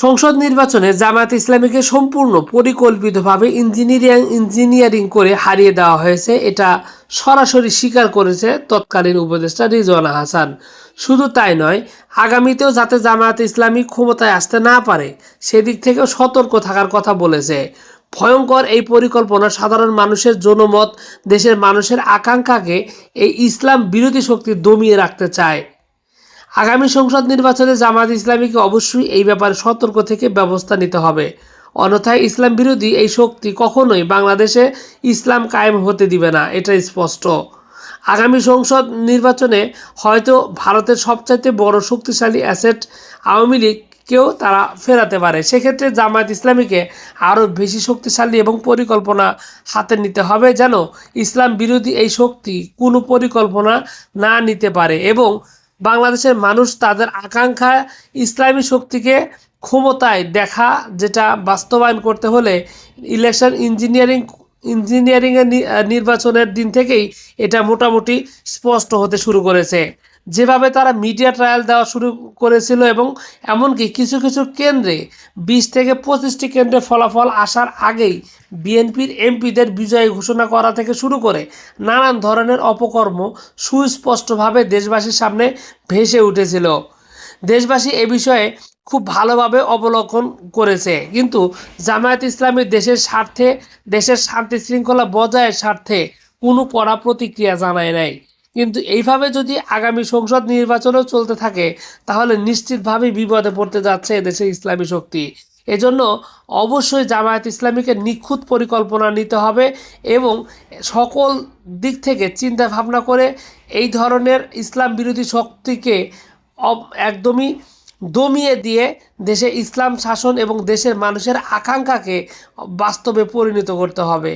সংসদ নির্বাচনে জামায়াত ইসলামীকে সম্পূর্ণ পরিকল্পিতভাবে ইঞ্জিনিয়ারিং করে হারিয়ে দেওয়া হয়েছে, এটা সরাসরি স্বীকার করেছে তৎকালীন উপদেষ্টা রিজওয়ানা হাসান। শুধু তাই নয়, আগামীতেও যাতে জামায়াত ইসলামী ক্ষমতায় আসতে না পারে সেদিক থেকেও সতর্ক থাকার কথা বলেছে। ভয়ঙ্কর এই পরিকল্পনা সাধারণ মানুষের জনমত, দেশের মানুষের আকাঙ্ক্ষাকে এই ইসলাম বিরোধী শক্তি দমিয়ে রাখতে চায়। আগামী সংসদ নির্বাচনে জামায়াত ইসলামীকে অবশ্যই এই ব্যাপারে সতর্ক থেকে ব্যবস্থা নিতে হবে, অন্যথায় ইসলাম বিরোধী এই শক্তি কখনোই বাংলাদেশে ইসলাম কায়েম হতে দিবে না, এটা স্পষ্ট। আগামী সংসদ নির্বাচনে হয়তো ভারতের সবচাইতে বড় শক্তিশালী অ্যাসেট আওয়ামী লীগকেও তারা ফেরাতে পারে। সেক্ষেত্রে জামায়াত ইসলামীকে আরও বেশি শক্তিশালী এবং পরিকল্পনা হাতে নিতে হবে, যেন ইসলাম বিরোধী এই শক্তি কোনো পরিকল্পনা না নিতে পারে এবং বাংলাদেশের মানুষ তাদের আকাঙ্ক্ষা ইসলামী শক্তিকে ক্ষমতায় দেখা, যেটা বাস্তবায়ন করতে হলে ইলেকশন ইঞ্জিনিয়ারিংয়ের নির্বাচনের দিন থেকেই এটা মোটামুটি স্পষ্ট হতে শুরু করেছে। যেভাবে তারা মিডিয়া ট্রায়াল দেওয়া শুরু করেছিল এবং এমনকি কিছু কিছু কেন্দ্রে 20 থেকে 25টি কেন্দ্রে ফলাফল আসার আগেই বিএনপির এমপিদের বিজয়ী ঘোষণা করা থেকে শুরু করে নানান ধরনের অপকর্ম সুস্পষ্টভাবে দেশবাসীর সামনে ভেসে উঠেছিল। দেশবাসী এ বিষয়ে খুব ভালোভাবে অবলোকন করেছে, কিন্তু জামায়াত ইসলামী দেশের স্বার্থে, দেশের শান্তি শৃঙ্খলা বজায়ের স্বার্থে কোনো কড়া প্রতিক্রিয়া জানায় নাই। কিন্তু এইভাবে যদি আগামী সংসদ নির্বাচনও চলতে থাকে তাহলে নিশ্চিতভাবেই বিপদে পড়তে যাচ্ছে এদেশের ইসলামী শক্তি। এজন্য অবশ্যই জামায়াত ইসলামীকে নিখুঁত পরিকল্পনা নিতে হবে এবং সকল দিক থেকে চিন্তা ভাবনা করে এই ধরনের ইসলাম বিরোধী শক্তিকে একদমই দমিয়ে দিয়ে দেশে ইসলাম শাসন এবং দেশের মানুষের আকাঙ্ক্ষাকে বাস্তবে পরিণত করতে হবে।